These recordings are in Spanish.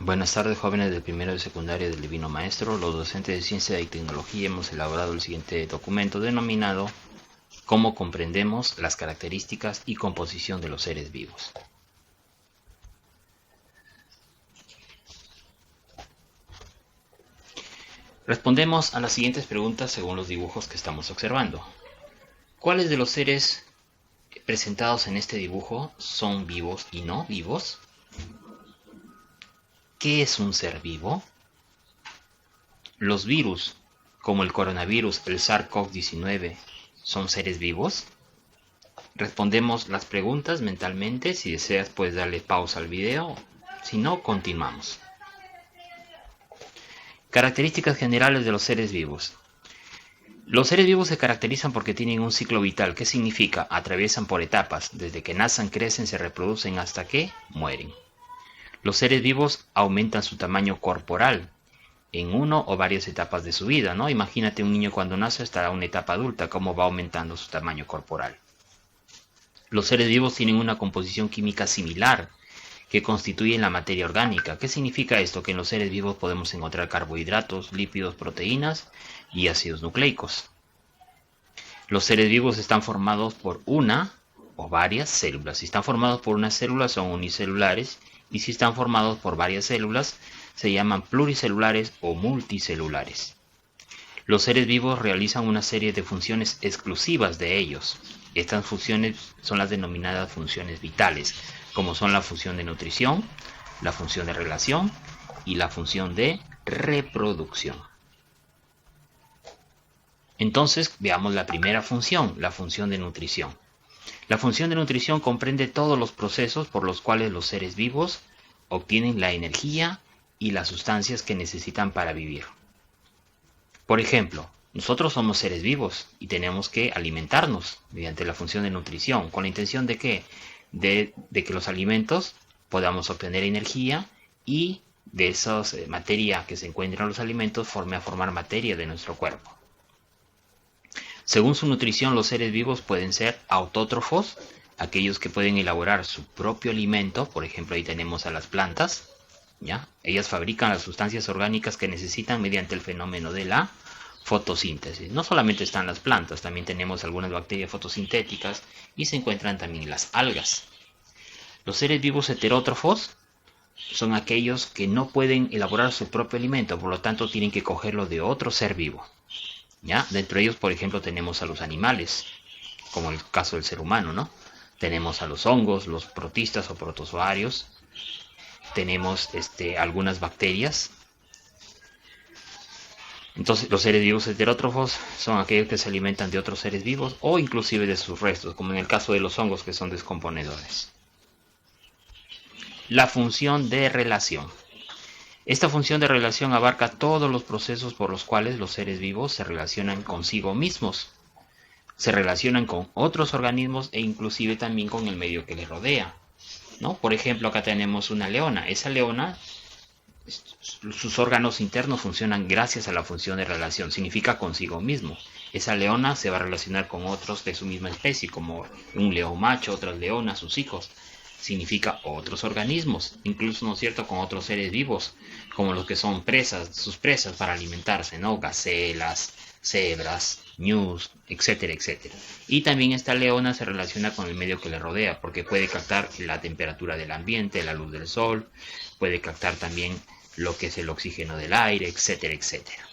Buenas tardes, jóvenes del primero de secundaria del Divino Maestro. Los docentes de Ciencia y Tecnología hemos elaborado el siguiente documento denominado ¿Cómo comprendemos las características y composición de los seres vivos? Respondemos a las siguientes preguntas según los dibujos que estamos observando. ¿Cuáles de los seres presentados en este dibujo son vivos y no vivos? ¿Qué es un ser vivo? ¿Los virus, como el coronavirus, el SARS-CoV-19, son seres vivos? Respondemos las preguntas mentalmente. Si deseas puedes darle pausa al video. Si no, continuamos. Características generales de los seres vivos. Los seres vivos se caracterizan porque tienen un ciclo vital. ¿Qué significa? Atraviesan por etapas. Desde que nacen, crecen, se reproducen hasta que mueren. Los seres vivos aumentan su tamaño corporal en uno o varias etapas de su vida, ¿no? Imagínate un niño cuando nace hasta una etapa adulta, cómo va aumentando su tamaño corporal. Los seres vivos tienen una composición química similar que constituyen la materia orgánica. ¿Qué significa esto? Que en los seres vivos podemos encontrar carbohidratos, lípidos, proteínas y ácidos nucleicos. Los seres vivos están formados por una o varias células. Si están formados por una célula son unicelulares y si están formados por varias células se llaman pluricelulares o multicelulares. Los seres vivos realizan una serie de funciones exclusivas de ellos. Estas funciones son las denominadas funciones vitales, como son la función de nutrición, la función de relación y la función de reproducción. Entonces veamos la primera función, la función de nutrición. La función de nutrición comprende todos los procesos por los cuales los seres vivos obtienen la energía y las sustancias que necesitan para vivir. Por ejemplo, nosotros somos seres vivos y tenemos que alimentarnos mediante la función de nutrición. ¿Con la intención de qué? De que los alimentos podamos obtener energía y de esa materia que se encuentra en los alimentos forme a formar materia de nuestro cuerpo. Según su nutrición, los seres vivos pueden ser autótrofos, aquellos que pueden elaborar su propio alimento. Por ejemplo, ahí tenemos a las plantas, ¿ya? Ellas fabrican las sustancias orgánicas que necesitan mediante el fenómeno de la fotosíntesis. No solamente están las plantas, también tenemos algunas bacterias fotosintéticas y se encuentran también las algas. Los seres vivos heterótrofos son aquellos que no pueden elaborar su propio alimento, por lo tanto tienen que cogerlo de otro ser vivo, ¿ya? Dentro de ellos, por ejemplo, tenemos a los animales, como el caso del ser humano, ¿no? Tenemos a los hongos, los protistas o protozoarios, tenemos algunas bacterias. Entonces, los seres vivos heterótrofos son aquellos que se alimentan de otros seres vivos o inclusive de sus restos, como en el caso de los hongos que son descomponedores. La función de relación. Esta función de relación abarca todos los procesos por los cuales los seres vivos se relacionan consigo mismos, se relacionan con otros organismos e inclusive también con el medio que les rodea, ¿no? Por ejemplo, acá tenemos una leona. Esa leona, sus órganos internos funcionan gracias a la función de relación, significa consigo mismo. Esa leona se va a relacionar con otros de su misma especie, como un león macho, otras leonas, sus hijos. Significa otros organismos, incluso, ¿no es cierto?, con otros seres vivos, como los que son presas, sus presas para alimentarse, ¿no? Gacelas, cebras, ñus, etcétera, etcétera. Y también esta leona se relaciona con el medio que le rodea, porque puede captar la temperatura del ambiente, la luz del sol, puede captar también lo que es el oxígeno del aire, etcétera, etcétera.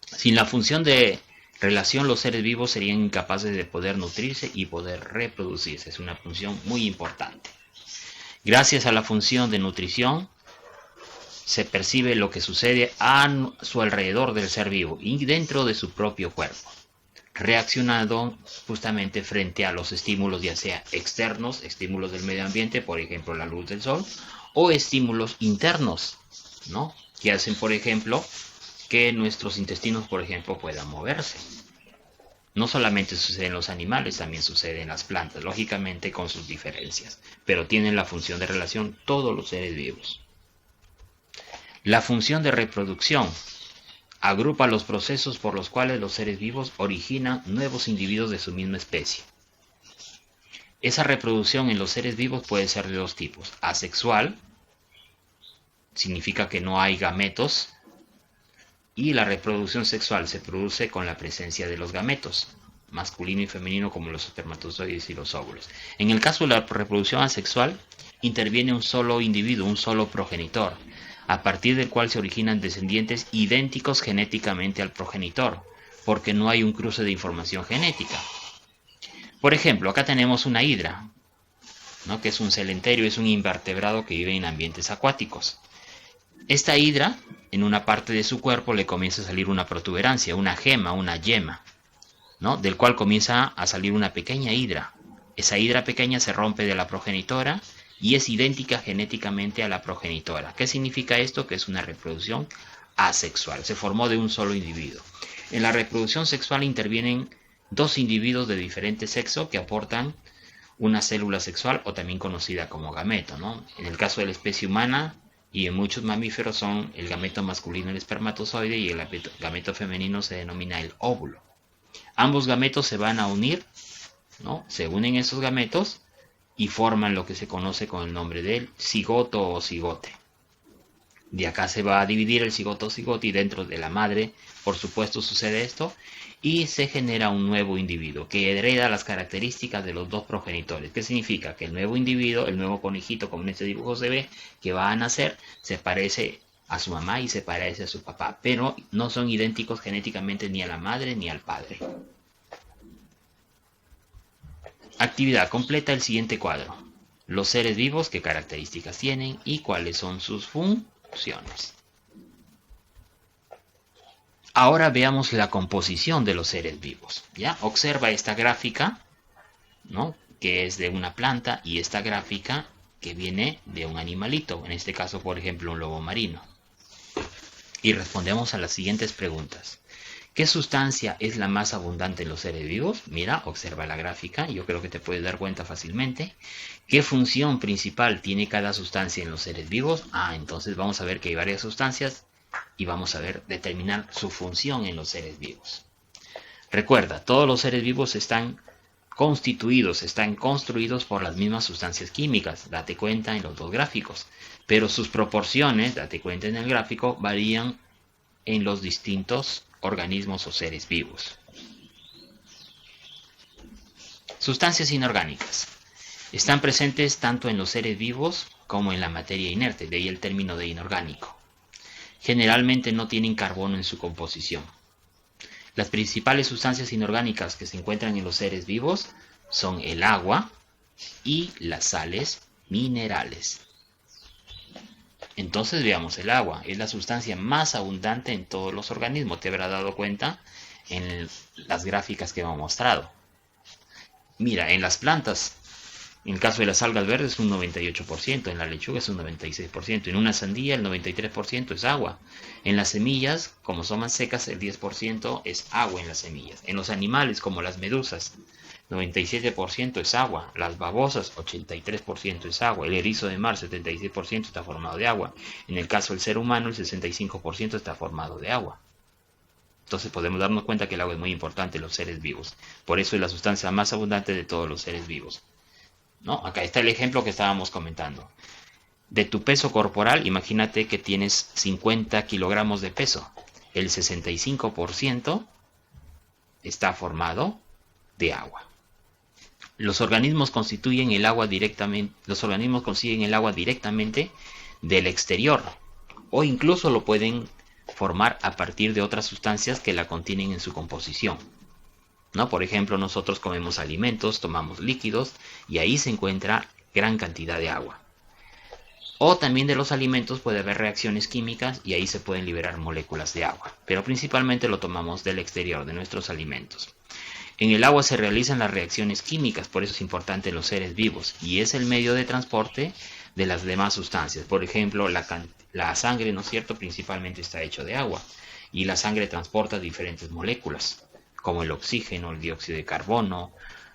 Sin la función de relación, los seres vivos serían incapaces de poder nutrirse y poder reproducirse. Es una función muy importante. Gracias a la función de nutrición, se percibe lo que sucede a su alrededor del ser vivo y dentro de su propio cuerpo, reaccionando justamente frente a los estímulos, ya sea externos, estímulos del medio ambiente, por ejemplo la luz del sol, o estímulos internos, ¿no? Que hacen, por ejemplo, que nuestros intestinos, por ejemplo, puedan moverse. No solamente sucede en los animales, también sucede en las plantas, lógicamente con sus diferencias, pero tienen la función de relación todos los seres vivos. La función de reproducción agrupa los procesos por los cuales los seres vivos originan nuevos individuos de su misma especie. Esa reproducción en los seres vivos puede ser de dos tipos: asexual, significa que no hay gametos, y la reproducción sexual se produce con la presencia de los gametos, masculino y femenino, como los espermatozoides y los óvulos. En el caso de la reproducción asexual, interviene un solo individuo, un solo progenitor, a partir del cual se originan descendientes idénticos genéticamente al progenitor, porque no hay un cruce de información genética. Por ejemplo, acá tenemos una hidra, ¿no?, que es un celenterio, es un invertebrado que vive en ambientes acuáticos. Esta hidra, en una parte de su cuerpo le comienza a salir una protuberancia, una gema, una yema, ¿no?, del cual comienza a salir una pequeña hidra. Esa hidra pequeña se rompe de la progenitora y es idéntica genéticamente a la progenitora. ¿Qué significa esto? Que es una reproducción asexual. Se formó de un solo individuo. En la reproducción sexual intervienen dos individuos de diferente sexo que aportan una célula sexual, o también conocida como gameto, ¿no? En el caso de la especie humana y en muchos mamíferos son el gameto masculino, el espermatozoide, y el gameto femenino se denomina el óvulo. Ambos gametos se van a unir, ¿no? Se unen esos gametos y forman lo que se conoce con el nombre del cigoto o cigote. De acá se va a dividir el cigoto o cigote, y dentro de la madre, por supuesto, sucede esto, y se genera un nuevo individuo que hereda las características de los dos progenitores. ¿Qué significa? Que el nuevo individuo, el nuevo conejito, como en este dibujo se ve, que va a nacer, se parece a su mamá y se parece a su papá, pero no son idénticos genéticamente ni a la madre ni al padre. Actividad: completa el siguiente cuadro. Los seres vivos, qué características tienen y cuáles son sus funciones. Ahora veamos la composición de los seres vivos. ¿Ya? Observa esta gráfica, ¿no?, que es de una planta, y esta gráfica que viene de un animalito, en este caso, por ejemplo, un lobo marino. Y respondemos a las siguientes preguntas. ¿Qué sustancia es la más abundante en los seres vivos? Mira, observa la gráfica, yo creo que te puedes dar cuenta fácilmente. ¿Qué función principal tiene cada sustancia en los seres vivos? Entonces vamos a ver que hay varias sustancias y vamos a ver determinar su función en los seres vivos. Recuerda, todos los seres vivos están constituidos, están construidos por las mismas sustancias químicas, date cuenta en los dos gráficos, pero sus proporciones, date cuenta en el gráfico, varían en los distintos organismos o seres vivos. Sustancias inorgánicas. Están presentes tanto en los seres vivos como en la materia inerte, de ahí el término de inorgánico. Generalmente no tienen carbono en su composición. Las principales sustancias inorgánicas que se encuentran en los seres vivos son el agua y las sales minerales. Entonces veamos, el agua es la sustancia más abundante en todos los organismos. Te habrás dado cuenta en las gráficas que hemos mostrado. Mira, en las plantas, en el caso de las algas verdes es un 98%, en la lechuga es un 96%, en una sandía el 93% es agua. En las semillas, como son más secas, el 10% es agua en las semillas. En los animales, como las medusas, 97% es agua. Las babosas, 83% es agua. El erizo de mar, 76% está formado de agua. En el caso del ser humano, el 65% está formado de agua. Entonces podemos darnos cuenta que el agua es muy importante en los seres vivos. Por eso es la sustancia más abundante de todos los seres vivos, ¿no? Acá está el ejemplo que estábamos comentando. De tu peso corporal, imagínate que tienes 50 kilogramos de peso. El 65% está formado de agua. Los organismos consiguen el agua directamente del exterior, o incluso lo pueden formar a partir de otras sustancias que la contienen en su composición, ¿no? Por ejemplo, nosotros comemos alimentos, tomamos líquidos y ahí se encuentra gran cantidad de agua. O también de los alimentos puede haber reacciones químicas y ahí se pueden liberar moléculas de agua, pero principalmente lo tomamos del exterior, de nuestros alimentos. En el agua se realizan las reacciones químicas, por eso es importante en los seres vivos, y es el medio de transporte de las demás sustancias. Por ejemplo, la sangre, ¿no es cierto?, principalmente está hecho de agua, y la sangre transporta diferentes moléculas, como el oxígeno, el dióxido de carbono,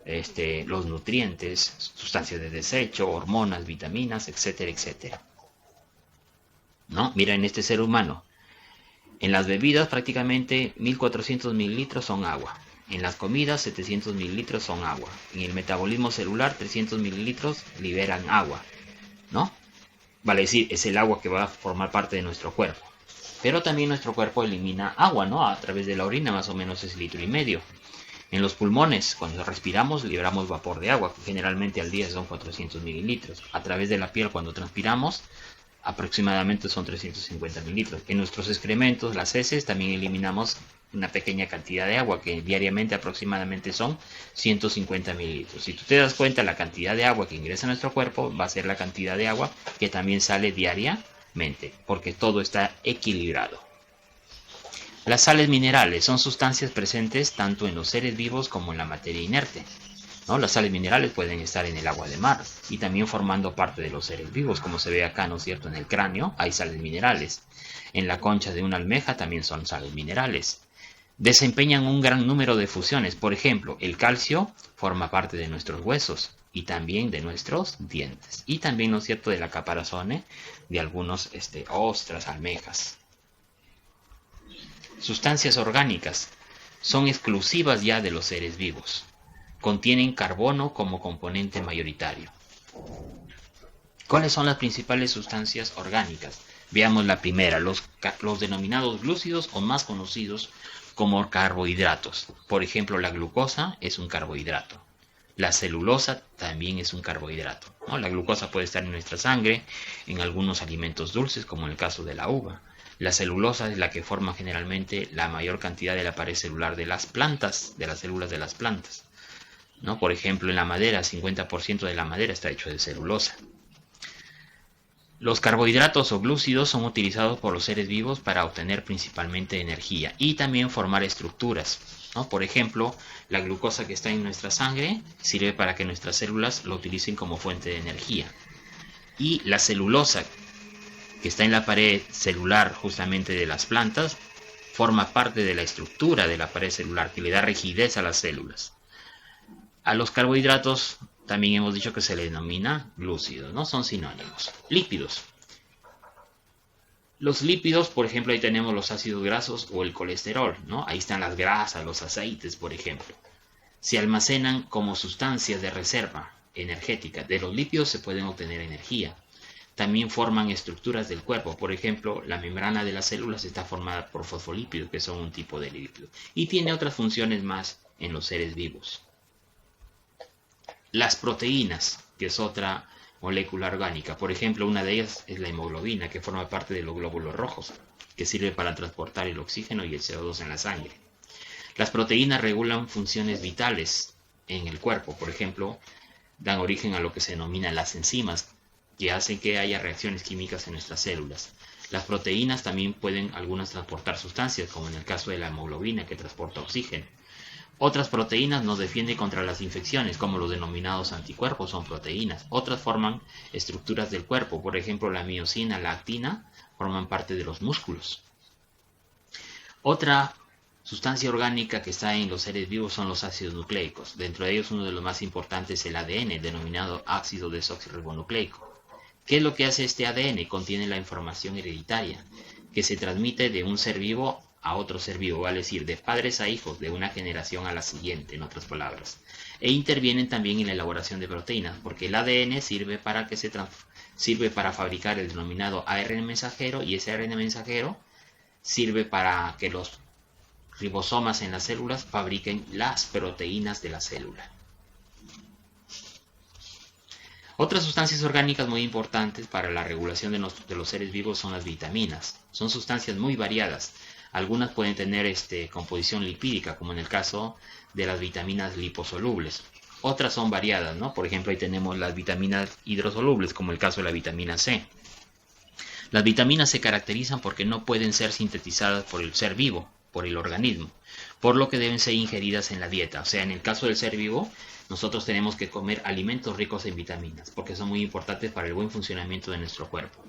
los nutrientes, sustancias de desecho, hormonas, vitaminas, etcétera, etcétera, ¿no? Mira, en este ser humano, en las bebidas prácticamente 1400 mililitros son agua. En las comidas 700 mililitros son agua. En el metabolismo celular 300 mililitros liberan agua, ¿no? Vale decir, es el agua que va a formar parte de nuestro cuerpo. Pero también nuestro cuerpo elimina agua, ¿no? A través de la orina, más o menos es 1,5 litros. En los pulmones, cuando respiramos, liberamos vapor de agua, que generalmente al día son 400 mililitros. A través de la piel, cuando transpiramos, aproximadamente son 350 mililitros. En nuestros excrementos, las heces, también eliminamos una pequeña cantidad de agua, que diariamente aproximadamente son 150 mililitros. Si tú te das cuenta, la cantidad de agua que ingresa a nuestro cuerpo va a ser la cantidad de agua que también sale diariamente, porque todo está equilibrado. Las sales minerales son sustancias presentes tanto en los seres vivos como en la materia inerte, ¿no? Las sales minerales pueden estar en el agua de mar y también formando parte de los seres vivos, como se ve acá, ¿no es cierto? En el cráneo hay sales minerales. En la concha de una almeja también son sales minerales. Desempeñan un gran número de funciones. Por ejemplo, el calcio forma parte de nuestros huesos y también de nuestros dientes. Y también, ¿no es cierto?, de la caparazón de algunos ostras, almejas. Sustancias orgánicas son exclusivas ya de los seres vivos. Contienen carbono como componente mayoritario. ¿Cuáles son las principales sustancias orgánicas? Veamos la primera, los denominados glúcidos o más conocidos como carbohidratos. Por ejemplo, la glucosa es un carbohidrato. La celulosa también es un carbohidrato, ¿no? La glucosa puede estar en nuestra sangre, en algunos alimentos dulces, como en el caso de la uva. La celulosa es la que forma generalmente la mayor cantidad de la pared celular de las plantas, de las células de las plantas, ¿no? Por ejemplo, en la madera, 50% de la madera está hecho de celulosa. Los carbohidratos o glúcidos son utilizados por los seres vivos para obtener principalmente energía y también formar estructuras, ¿no? Por ejemplo, la glucosa que está en nuestra sangre sirve para que nuestras células lo utilicen como fuente de energía. Y la celulosa que está en la pared celular justamente de las plantas forma parte de la estructura de la pared celular que le da rigidez a las células. A los carbohidratos también hemos dicho que se le denomina glúcidos, ¿no? Son sinónimos. Lípidos. Los lípidos, por ejemplo, ahí tenemos los ácidos grasos o el colesterol, ¿no? Ahí están las grasas, los aceites, por ejemplo. Se almacenan como sustancias de reserva energética. De los lípidos se pueden obtener energía. También forman estructuras del cuerpo. Por ejemplo, la membrana de las células está formada por fosfolípidos, que son un tipo de lípido. Y tiene otras funciones más en los seres vivos. Las proteínas, que es otra molécula orgánica. Por ejemplo, una de ellas es la hemoglobina, que forma parte de los glóbulos rojos, que sirve para transportar el oxígeno y el CO2 en la sangre. Las proteínas regulan funciones vitales en el cuerpo. Por ejemplo, dan origen a lo que se denomina las enzimas, que hacen que haya reacciones químicas en nuestras células. Las proteínas también pueden algunas transportar sustancias, como en el caso de la hemoglobina, que transporta oxígeno. Otras proteínas nos defienden contra las infecciones, como los denominados anticuerpos son proteínas. Otras forman estructuras del cuerpo, por ejemplo la miosina, la actina, forman parte de los músculos. Otra sustancia orgánica que está en los seres vivos son los ácidos nucleicos. Dentro de ellos uno de los más importantes es el ADN, denominado ácido desoxirribonucleico. ¿Qué es lo que hace este ADN? Contiene la información hereditaria, que se transmite de un ser vivo a otro ser vivo, vale decir, de padres a hijos, de una generación a la siguiente, en otras palabras. E intervienen también en la elaboración de proteínas, porque el ADN sirve para fabricar el denominado ARN mensajero, y ese ARN mensajero sirve para que los ribosomas en las células fabriquen las proteínas de la célula. Otras sustancias orgánicas muy importantes para la regulación de los seres vivos son las vitaminas. Son sustancias muy variadas. Algunas pueden tener composición lipídica, como en el caso de las vitaminas liposolubles. Otras son variadas, ¿no? Por ejemplo, ahí tenemos las vitaminas hidrosolubles, como el caso de la vitamina C. Las vitaminas se caracterizan porque no pueden ser sintetizadas por el ser vivo, por el organismo, por lo que deben ser ingeridas en la dieta. O sea, en el caso del ser vivo, nosotros tenemos que comer alimentos ricos en vitaminas, porque son muy importantes para el buen funcionamiento de nuestro cuerpo.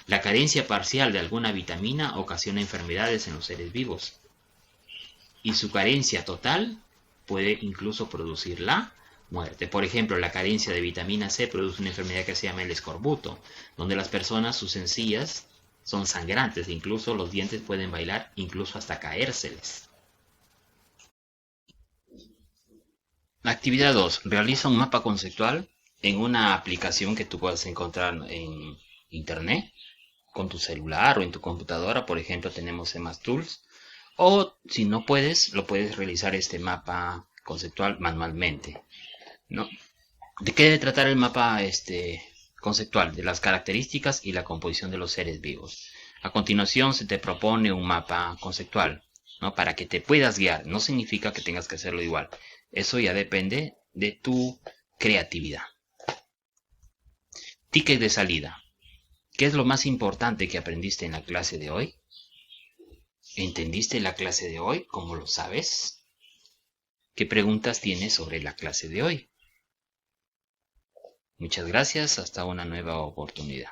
La carencia parcial de alguna vitamina ocasiona enfermedades en los seres vivos, y su carencia total puede incluso producir la muerte. Por ejemplo, la carencia de vitamina C produce una enfermedad que se llama el escorbuto, donde las personas, sus encías son sangrantes, incluso los dientes pueden bailar, incluso hasta caérseles. Actividad 2. Realiza un mapa conceptual en una aplicación que tú puedas encontrar en internet, con tu celular o en tu computadora. Por ejemplo, tenemos Tools. O si no puedes, lo puedes realizar este mapa conceptual manualmente, ¿no? ¿De qué debe tratar el mapa conceptual? De las características y la composición de los seres vivos. A continuación se te propone un mapa conceptual, ¿no? Para que te puedas guiar. No significa que tengas que hacerlo igual. Eso ya depende de tu creatividad. Ticket de salida. ¿Qué es lo más importante que aprendiste en la clase de hoy? ¿Entendiste la clase de hoy? ¿Cómo lo sabes? ¿Qué preguntas tienes sobre la clase de hoy? Muchas gracias, hasta una nueva oportunidad.